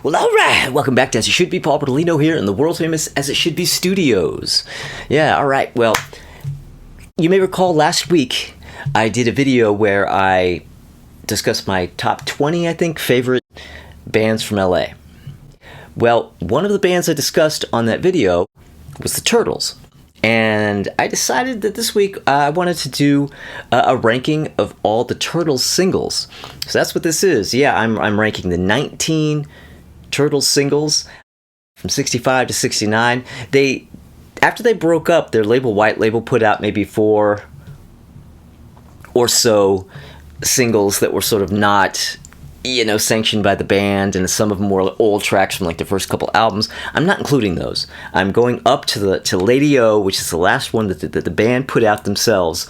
Well, alright, welcome back to As It Should Be. Paul Bertolino here in the world famous As It Should Be Studios. Yeah, alright, well, you may recall last week I did a video where I discussed my top 20, I think, favorite bands from LA. Well, one of the bands I discussed on that video was the Turtles. And I decided that this week I wanted to do a ranking of all the Turtles singles. So that's what this is. Yeah, I'm ranking the 19 Turtles singles from 65 to 69. After they broke up, their label, White Label, put out maybe 4 or so singles that were sort of not, sanctioned by the band, and some of them were old tracks from like the first couple albums. I'm not including those. I'm going up to Lady O, which is the last one that the band put out themselves,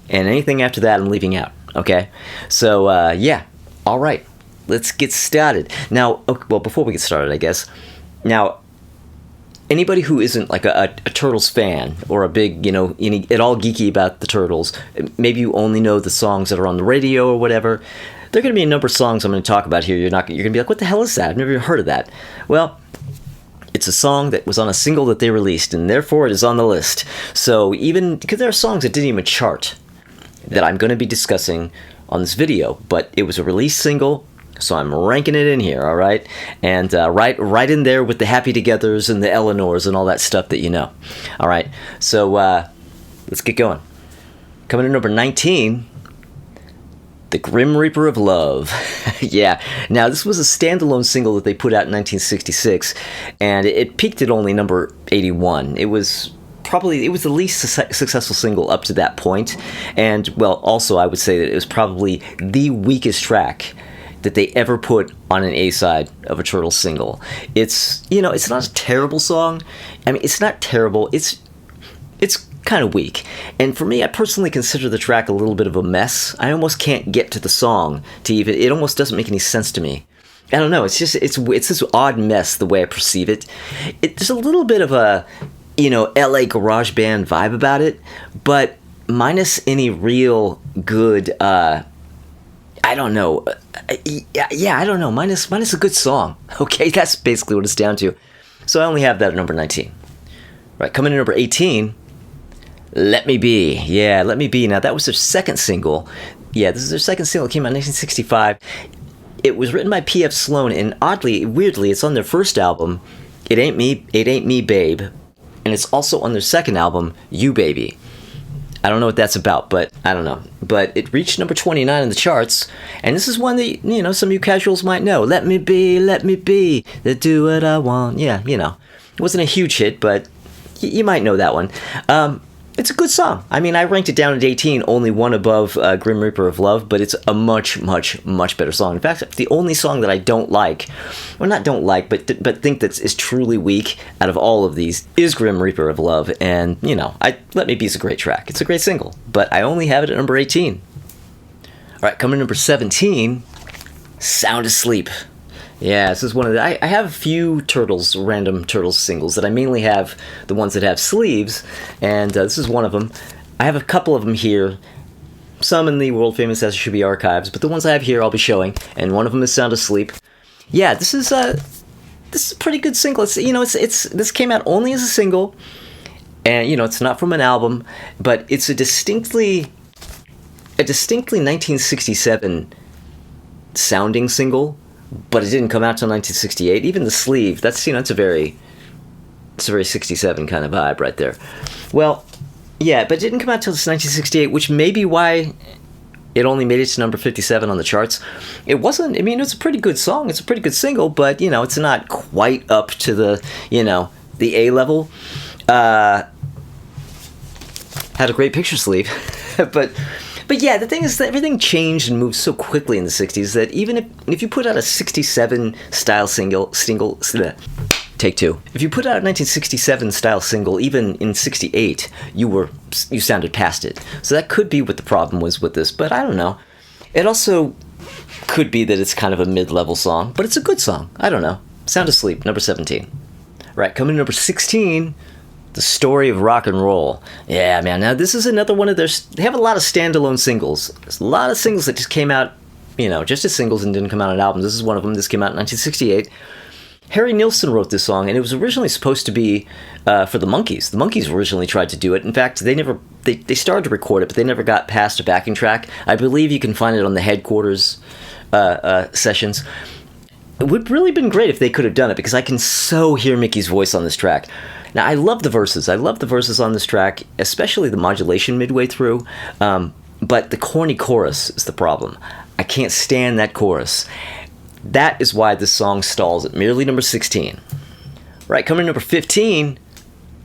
and anything after that I'm leaving out. Okay, so yeah, all right, let's get started. Now, well, before we get started, I guess. Now, anybody who isn't like a Turtles fan or a big, at all geeky about the Turtles, maybe you only know the songs that are on the radio or whatever. There are going to be a number of songs I'm going to talk about here. You're going to be like, what the hell is that? I've never even heard of that. Well, it's a song that was on a single that they released, and therefore it is on the list. So even, because there are songs that didn't even chart that I'm going to be discussing on this video, but it was a release single, so I'm ranking it in here, all right? And right in there with the Happy Togethers and the Eleanors and all that stuff that you know. All right, so let's get going. Coming in number 19... The Grim Reaper of Love. Yeah. Now, this was a standalone single that they put out in 1966, and it peaked at only number 81. It was the least successful single up to that point, and, well, also I would say that it was probably the weakest track that they ever put on an A-side of a Turtles single. It's not a terrible song. I mean, it's not terrible. It's kind of weak, and for me, I personally consider the track a little bit of a mess. I almost can't get to the song to even. It almost doesn't make any sense to me. I don't know. It's this odd mess the way I perceive it. There's a little bit of a LA garage band vibe about it, but minus any real good. I don't know. Yeah, I don't know. Minus a good song. Okay, that's basically what it's down to. So I only have that at number 19. Right, coming in number 18. Let Me Be. Yeah, Let Me Be. Now, that was their second single. Yeah, this is their second single. It came out in 1965. It was written by P.F. Sloan, and weirdly, it's on their first album, It Ain't Me, Babe, and it's also on their second album, You Baby. I don't know what that's about, but I don't know. But it reached number 29 in the charts, and this is one that, some of you casuals might know. Let me be, to do what I want. Yeah, It wasn't a huge hit, but you might know that one. It's a good song. I mean, I ranked it down at 18, only one above Grim Reaper of Love, but it's a much, much, much better song. In fact, the only song that I don't like, well, not don't like, but think that is truly weak out of all of these is Grim Reaper of Love. And, Let Me Be is a great track. It's a great single, but I only have it at number 18. All right, coming to number 17, Sound Asleep. Yeah, this is one of the... I have a few random Turtles singles that I mainly have the ones that have sleeves, and this is one of them. I have a couple of them here, some in the world-famous As It Should Be archives, but the ones I have here I'll be showing, and one of them is Sound Asleep. Yeah, this is a pretty good single. This came out only as a single, and, it's not from an album, but it's a distinctly 1967 sounding single, but it didn't come out till 1968. Even the sleeve, it's a very 67 kind of vibe right there. Well, yeah, but it didn't come out till 1968, which may be why it only made it to number 57 on the charts. It wasn't, it's a pretty good song, it's a pretty good single, but, it's not quite up to the, the A level. Had a great picture sleeve, But yeah, the thing is that everything changed and moved so quickly in the 60s that even if you put out a 67 style single, take two. If you put out a 1967 style single, even in 68, you sounded past it. So that could be what the problem was with this, but I don't know. It also could be that it's kind of a mid-level song, but it's a good song. I don't know. Sound Asleep, number 17. Right, coming to number 16... The Story of Rock and Roll. Yeah, man. Now, this is another one of they have a lot of standalone singles. There's a lot of singles that just came out, just as singles and didn't come out on albums. This is one of them. This came out in 1968. Harry Nilsson wrote this song, and it was originally supposed to be for the Monkees. The Monkees originally tried to do it. In fact, they started to record it, but they never got past a backing track. I believe you can find it on the Headquarters sessions. It would have really been great if they could have done it, because I can so hear Mickey's voice on this track. Now, I love the verses. I love the verses on this track, especially the modulation midway through. But the corny chorus is the problem. I can't stand that chorus. That is why this song stalls at merely number 16. Right, coming to number 15,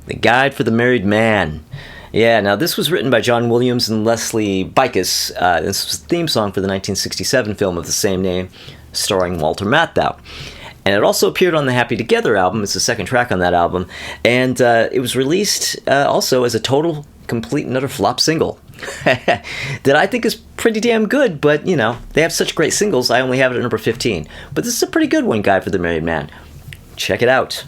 The Guide for the Married Man. Yeah, now this was written by John Williams and Leslie Bicus. This was the theme song for the 1967 film of the same name, starring Walter Matthau. And it also appeared on the Happy Together album. It's the second track on that album. And it was released also as a total, complete, and utter flop single. That I think is pretty damn good, but, they have such great singles, I only have it at number 15. But this is a pretty good one, Guide for the Married Man. Check it out.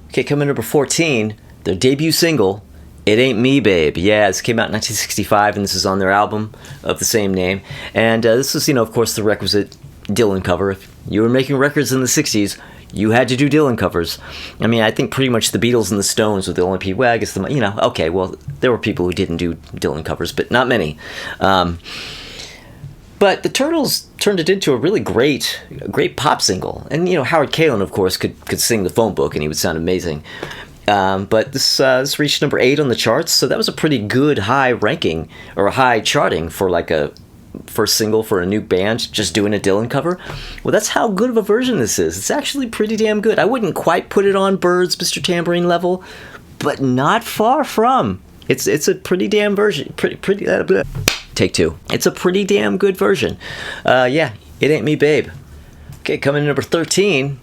Okay, coming in number 14, their debut single, It Ain't Me, Babe. Yeah, this came out in 1965, and this is on their album of the same name. And this is, of course, the requisite Dylan cover. If you were making records in the 60s, you had to do Dylan covers. I mean, I think pretty much the Beatles and the Stones were the only people. Well, I guess okay, well, there were people who didn't do Dylan covers, but not many. But the Turtles turned it into a really great pop single. And, Howard Kaylan, of course, could sing the phone book, and he would sound amazing. But this reached number 8 on the charts, so that was a pretty good high ranking, or high charting for like a first single for a new band just doing a Dylan cover. Well, that's how good of a version this is. It's actually pretty damn good. I wouldn't quite put it on Byrds, Mr. Tambourine level, but not far from. It's a pretty damn version. Take 2. It's a pretty damn good version. Yeah, It Ain't Me, Babe. Okay, coming in number 13,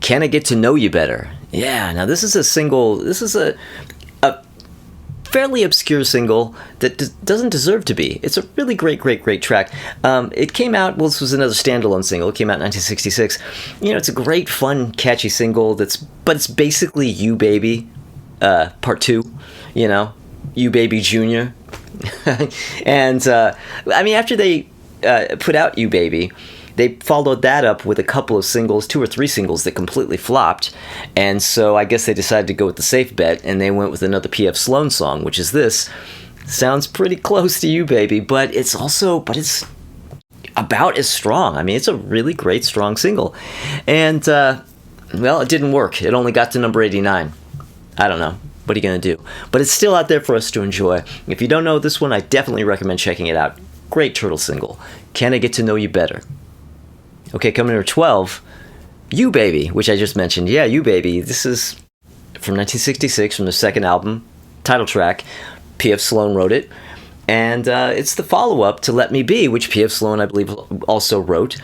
Can I Get to Know You Better? Yeah, now this is a single. This is a fairly obscure single that doesn't deserve to be. It's a really great track. It came out, this was another standalone single. It came out in 1966. It's a great, fun, catchy single but it's basically You Baby, part 2, You Baby Jr. And, after they put out You Baby, they followed that up with a couple of singles, 2 or 3 singles that completely flopped, and so I guess they decided to go with the safe bet, and they went with another P.F. Sloan song, which is this. Sounds pretty close to You Baby, but it's about as strong. It's a really great, strong single. And, it didn't work. It only got to number 89. I don't know. What are you going to do? But it's still out there for us to enjoy. If you don't know this one, I definitely recommend checking it out. Great Turtle single. Can I Get to Know You Better? Okay, coming to number 12, You Baby, which I just mentioned. Yeah, You Baby. This is from 1966, from the second album, title track. P.F. Sloan wrote it. And it's the follow-up to Let Me Be, which P.F. Sloan, I believe, also wrote.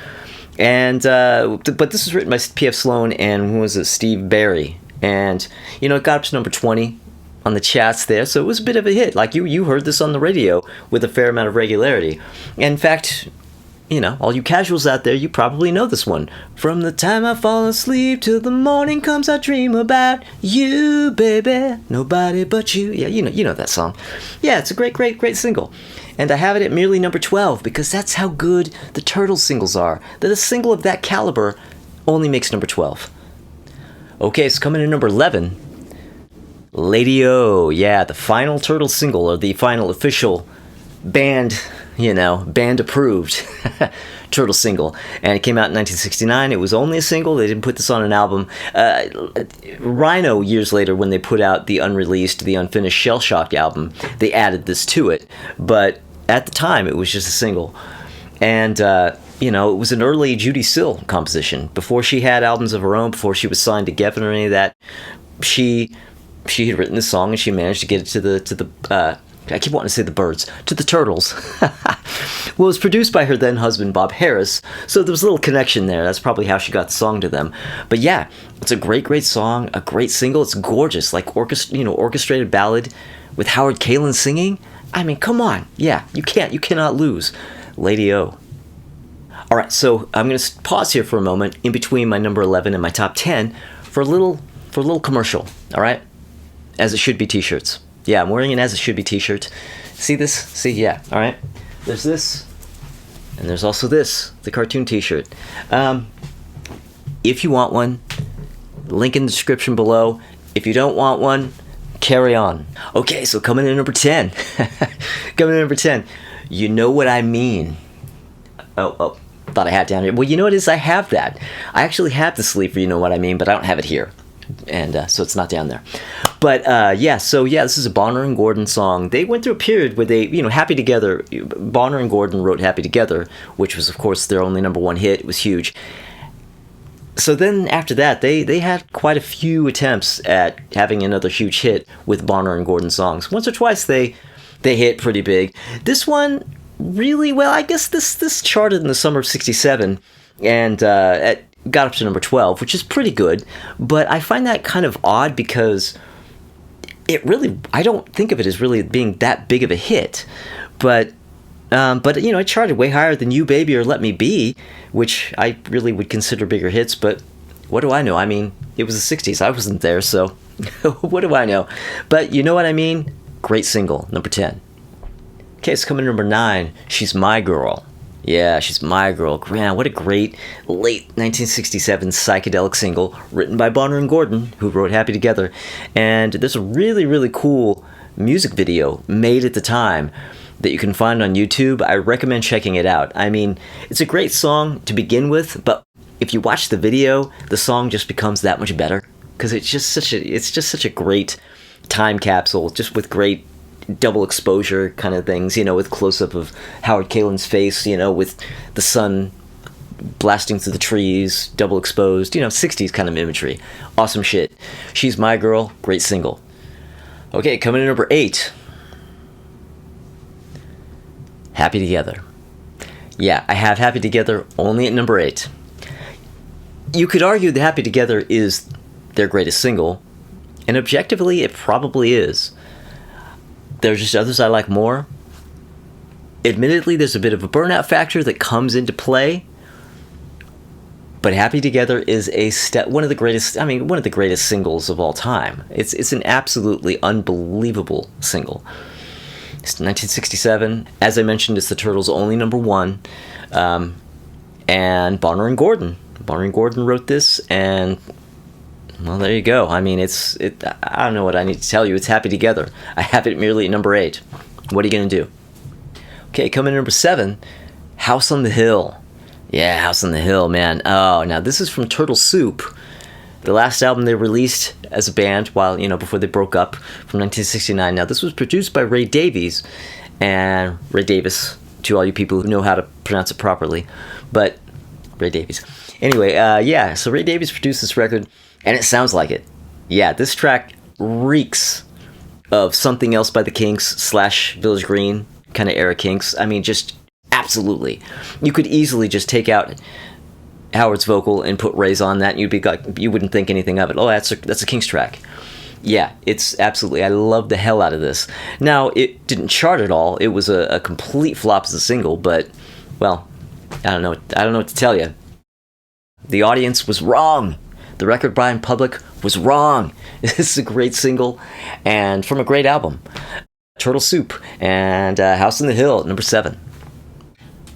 And but this was written by P.F. Sloan and who was it? Steve Barry. And, it got up to number 20 on the charts there, so it was a bit of a hit. Like, you heard this on the radio with a fair amount of regularity. And in fact, all you casuals out there, you probably know this one. From the time I fall asleep till the morning comes, I dream about you, baby. Nobody but you. Yeah, you know that song. Yeah, it's a great single. And I have it at merely number 12 because that's how good the Turtles singles are. That a single of that caliber only makes number 12. Okay, so coming in number 11, Lady-O. Yeah, the final Turtles single, or the final official band approved Turtle single, and it came out in 1969. It was only a single. They didn't put this on an album. Rhino, years later, when they put out the unreleased, the unfinished Shell Shock album, they added this to it, but at the time it was just a single. And it was an early Judy Sill composition, before she had albums of her own, before she was signed to Geffen or any of that. She had written this song, and she managed to get it to the I keep wanting to say the Byrds, to the Turtles. Well, it was produced by her then husband, Bob Harris, so there was a little connection there. That's probably how she got the song to them. But yeah, it's a great song, a great single. It's gorgeous, like orchestrated ballad with Howard Kaylan singing. Come on. Yeah, you cannot lose. Lady-O. All right, so I'm going to pause here for a moment in between my number 11 and my top 10 for a little commercial, all right? As It Should Be t-shirts. Yeah, I'm wearing an As It Should Be t-shirt. See this? See, yeah, all right. There's this. And there's also this, the cartoon t-shirt. If you want one, link in the description below. If you don't want one, carry on. Okay, so coming in number 10. Coming in number 10. You Know What I Mean. Oh, thought I had it down here. Well, you know what it is? I have that. I actually have the sleeve for You Know What I Mean, but I don't have it here. And so it's not down there. But this is a Bonner and Gordon song. They went through a period where they, Happy Together, Bonner and Gordon wrote Happy Together, which was, of course, their only number one hit. It was huge. So then after that, they had quite a few attempts at having another huge hit with Bonner and Gordon songs. Once or twice they hit pretty big. This one really well. I guess this charted in the summer of '67 and got up to number 12, which is pretty good. But I find that kind of odd because I don't think of it as really being that big of a hit. But it charted way higher than You Baby or Let Me Be, which I really would consider bigger hits, but what do I know? I mean, it was the 60s. I wasn't there, so what do I know? But You Know What I Mean? Great single, number 10. Okay, it's coming to number 9. She's My Girl. Yeah, She's My Girl. Man, what a great late 1967 psychedelic single written by Bonner and Gordon, who wrote Happy Together. And there's a really, really cool music video made at the time that you can find on YouTube. I recommend checking it out. I mean, it's a great song to begin with, but if you watch the video, the song just becomes that much better because it's just such a great time capsule, just with great double exposure kind of things, with close-up of Howard Kalin's face, with the sun blasting through the trees, double exposed, 60s kind of imagery. Awesome shit. She's My Girl, great single. Okay, coming in number 8. Happy Together. Yeah, I have Happy Together only at number 8. You could argue that Happy Together is their greatest single, and objectively it probably is. There's just others I like more. Admittedly, there's a bit of a burnout factor that comes into play, but Happy Together is one of the greatest singles of all time. It's an absolutely unbelievable single. It's 1967. As I mentioned, it's the Turtles' only number 1. And Bonner and Gordon. Bonner and Gordon wrote this, and well, there you go. I mean, I don't know what I need to tell you. It's Happy Together. I have it merely at number 8. What are you going to do? Okay, coming in number 7, House on the Hill. Yeah, House on the Hill, man. Oh, now this is from Turtle Soup, the last album they released as a band before they broke up, from 1969. Now, this was produced by Ray Davies, and Ray Davis, to all you people who know how to pronounce it properly, but Ray Davies. Anyway, so Ray Davies produced this record, and it sounds like it. Yeah, this track reeks of Something Else by the Kinks / Village Green kind of era Kinks. I mean, just absolutely. You could easily just take out Howard's vocal and put Ray's on that, and you wouldn't think anything of it. Oh, that's a Kinks track. Yeah, it's absolutely. I love the hell out of this. Now, it didn't chart at all. It was a complete flop as a single, but well, I don't know what to tell you. The audience was wrong. The record buying public was wrong. This is a great single, and from a great album. Turtle Soup and House on the Hill, number 7.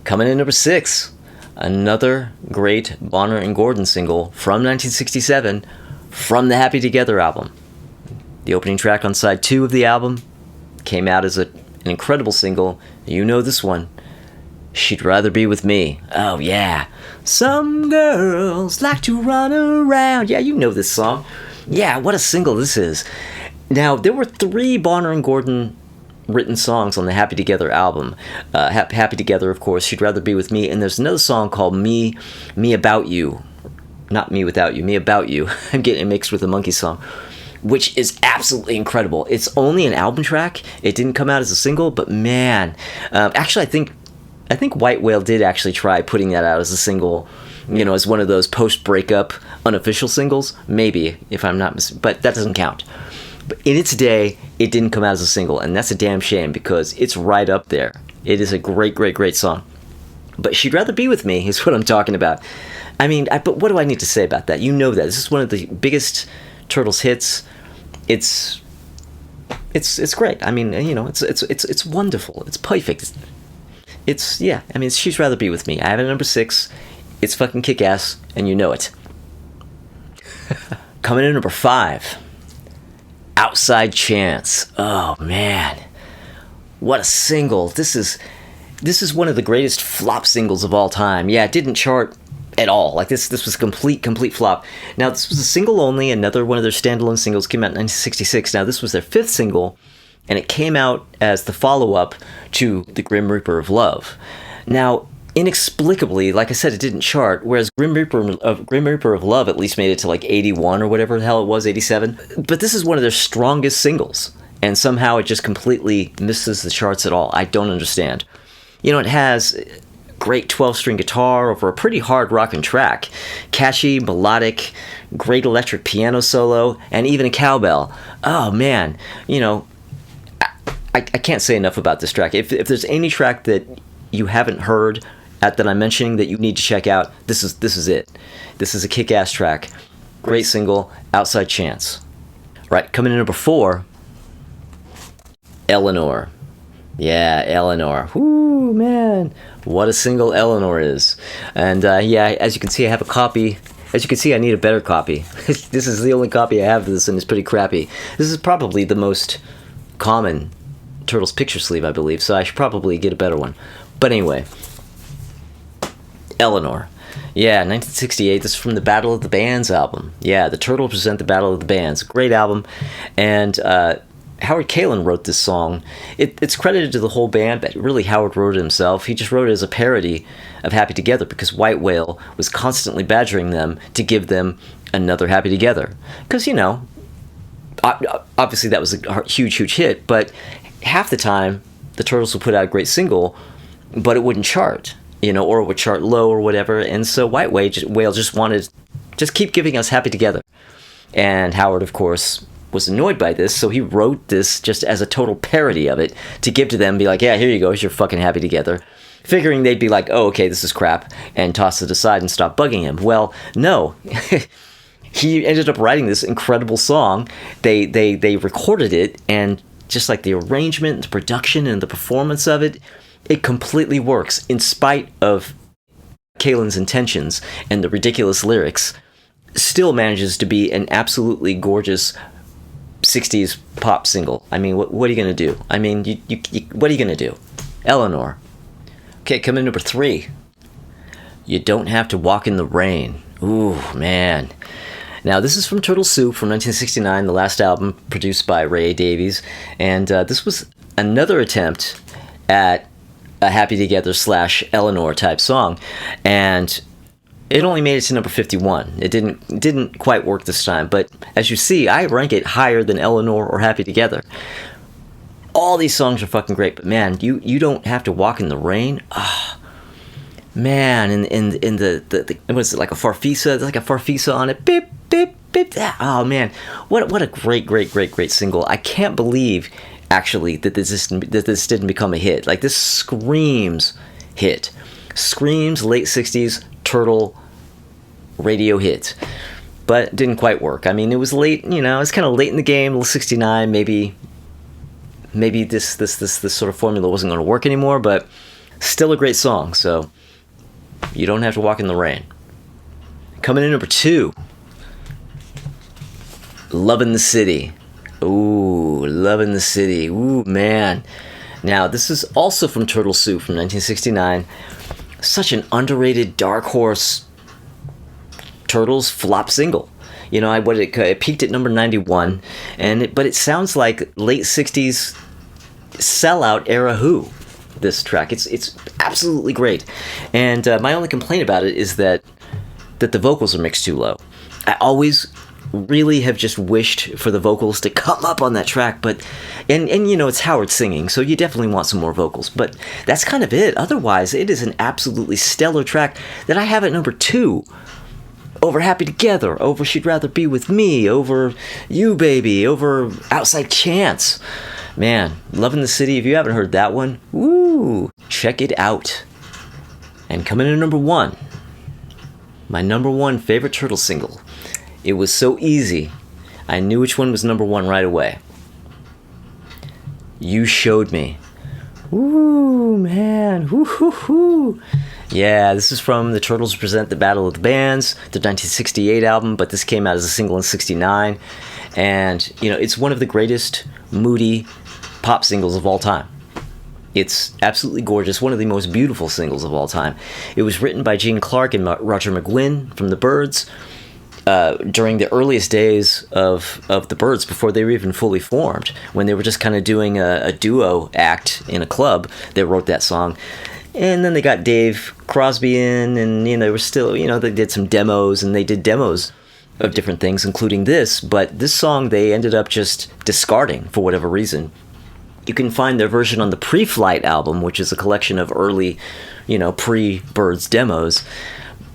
Coming in number 6, another great Bonner and Gordon single from 1967 from the Happy Together album. The opening track on side 2 of the album came out as an incredible single. You know this one. She'd Rather Be With Me. Oh, yeah. Some girls like to run around. Yeah, you know this song. Yeah, what a single this is. Now, there were 3 Bonner and Gordon written songs on the Happy Together album. Happy Together, of course, She'd Rather Be With Me, and there's another song called Me About You. Not Me Without You, Me About You. I'm getting it mixed with the Monkey song, which is absolutely incredible. It's only an album track. It didn't come out as a single, but man, actually, I think White Whale did actually try putting that out as a single, as one of those post-breakup unofficial singles. Maybe, if I'm not mistaken, but that doesn't count. But in its day, it didn't come out as a single, and that's a damn shame because it's right up there. It is a great, great, great song. But She'd Rather Be With Me is what I'm talking about. I mean, but what do I need to say about that? You know that. This is one of the biggest Turtles hits. It's great. I mean, it's wonderful. It's perfect. It's, yeah, I mean, it's She'd Rather Be With Me. I have it at number 6. It's fucking kick-ass, and you know it. Coming in number 5, Outside Chance. Oh, man. What a single. This is one of the greatest flop singles of all time. Yeah, it didn't chart at all. Like, this was a complete flop. Now, this was a single only. Another one of their standalone singles came out in 1966. Now, this was their 5th single, and it came out as the follow-up to The Grim Reaper of Love. Now, inexplicably, like I said, it didn't chart, whereas Grim Reaper of Love at least made it to like 81 or whatever the hell it was, 87. But this is one of their strongest singles, and somehow it just completely misses the charts at all. I don't understand. You know, it has great 12-string guitar over a pretty hard rockin' track, catchy, melodic, great electric piano solo, and even a cowbell. Oh man, you know, I can't say enough about this track. If there's any track that you haven't heard that I'm mentioning that you need to check out, this is it. This is a kick-ass track. Great single, Outside Chance. Right, coming in number 4, Eleanor. Yeah, Eleanor. Whoo, man. What a single Eleanor is. And yeah, as you can see, I have a copy. As you can see, I need a better copy. This is the only copy I have of this, and it's pretty crappy. This is probably the most common Turtles picture sleeve, I believe, so I should probably get a better one. But anyway, Eleanor. Yeah, 1968. This is from the Battle of the Bands album. Yeah, the Turtles present the Battle of the Bands. Great album. And Howard Kaylan wrote this song. It's credited to the whole band, but really Howard wrote it himself. He just wrote it as a parody of Happy Together because White Whale was constantly badgering them to give them another Happy Together. Because, you know, obviously that was a huge hit, but half the time the Turtles would put out a great single, but it wouldn't chart, you know, or it would chart low or whatever. And so White Whale just wanted, just keep giving us Happy Together. And Howard, of course, was annoyed by this, so he wrote this just as a total parody of it to give to them, be like, yeah, here you go, here's your fucking Happy Together. Figuring they'd be like, oh, okay, this is crap, and toss it aside and stop bugging him. Well, no. He ended up writing this incredible song. They recorded it, and just like the arrangement, the production, and the performance of it, it completely works in spite of Kaylan's intentions and the ridiculous lyrics. Still manages to be an absolutely gorgeous 60s pop single. I mean, what are you gonna do? I mean, what are you gonna do? Eleanor. Okay, coming in number 3. You Don't Have to Walk in the Rain. Ooh, man. Now, this is from Turtle Soup from 1969, the last album produced by Ray Davies, and this was another attempt at a Happy Together / Eleanor type song, and it only made it to number 51. It didn't quite work this time, but as you see, I rank it higher than Eleanor or Happy Together. All these songs are fucking great, but man, you Don't Have to Walk in the Rain. Ah. Man, in the what is it, like a Farfisa? There's like a Farfisa on it. Beep, beep, beep. Oh man, what a great single. I can't believe actually that this didn't become a hit. Like, this screams hit. Screams late 60s Turtle radio hit. But it didn't quite work. I mean, it was late, you know, it's kind of late in the game, 69, maybe this sort of formula wasn't going to work anymore, but still a great song, so You Don't Have to Walk in the Rain. Coming in number 2, Lovin' the City. Ooh, Lovin' the City. Ooh, man. Now, this is also from Turtle Soup from 1969. Such an underrated dark horse Turtles flop single. You know, it peaked at number 91, but it sounds like late 60s sellout era Who. This track, it's absolutely great, and my only complaint about it is that the vocals are mixed too low. I always really have just wished for the vocals to come up on that track, but and you know, it's Howard singing, so you definitely want some more vocals, but that's kind of it. Otherwise, it is an absolutely stellar track that I have at number 2 over Happy Together, over She'd Rather Be With Me, over You Baby, over Outside Chance. Man, Lovin' the City, if you haven't heard that one, woo, check it out. And coming in at number 1, my number 1 favorite Turtle single. It was so easy, I knew which one was number 1 right away. You Showed Me. Ooh, man. Woo-hoo-hoo. Yeah, this is from the Turtles Present the Battle of the Bands, the 1968 album, but this came out as a single in 69. And, you know, it's one of the greatest moody pop singles of all time. It's absolutely gorgeous, one of the most beautiful singles of all time. It was written by Gene Clark and Roger McGuinn from the Byrds during the earliest days of the Byrds, before they were even fully formed, when they were just kind of doing a duo act in a club. They wrote that song. And then they got Dave Crosby in, and, you know, they were still, you know, they did some demos, and they did demos of different things, including this. But this song they ended up just discarding for whatever reason. You can find their version on the Pre-Flight album, which is a collection of early, you know, pre-Byrds demos.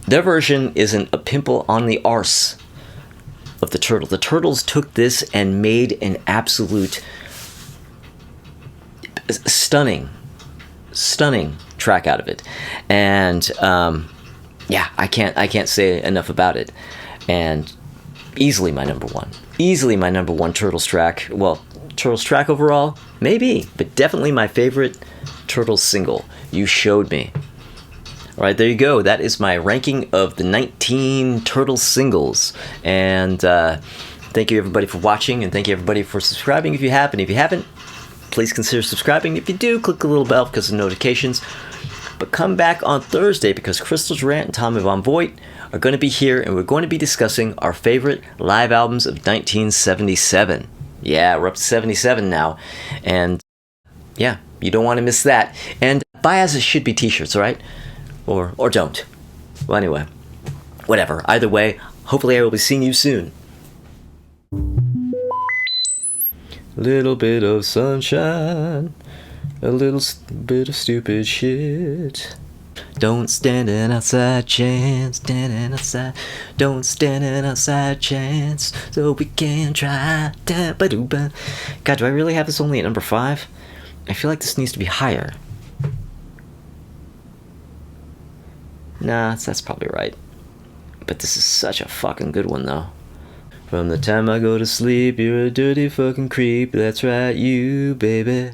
Their version isn't a pimple on the arse of the Turtles. The Turtles took this and made an absolute stunning track out of it. And yeah, I can't say enough about it. And easily my number one Turtles track. Well, Turtles track overall, maybe, but definitely my favorite Turtles single, You Showed Me. All right, there you go. That is my ranking of the 19 Turtles singles. And thank you, everybody, for watching, and thank you, everybody, for subscribing if you have. And if you haven't, please consider subscribing. If you do, click the little bell because of notifications. But come back on Thursday, because Crystal Durant and Tommy Von Voigt are going to be here, and we're going to be discussing our favorite live albums of 1977. Yeah, we're up to 77 now. And yeah, you don't want to miss that. And buy As It Should Be t-shirts, all right? Or don't. Well, anyway, whatever. Either way, hopefully I will be seeing you soon. Little bit of sunshine, a little bit of stupid shit. Don't stand an outside chance, standing outside. Don't stand an outside chance, so we can try. God, do I really have this only at number 5? I feel like this needs to be higher. Nah, that's probably right. But this is such a fucking good one, though. From the time I go to sleep, you're a dirty fucking creep. That's right, you, baby.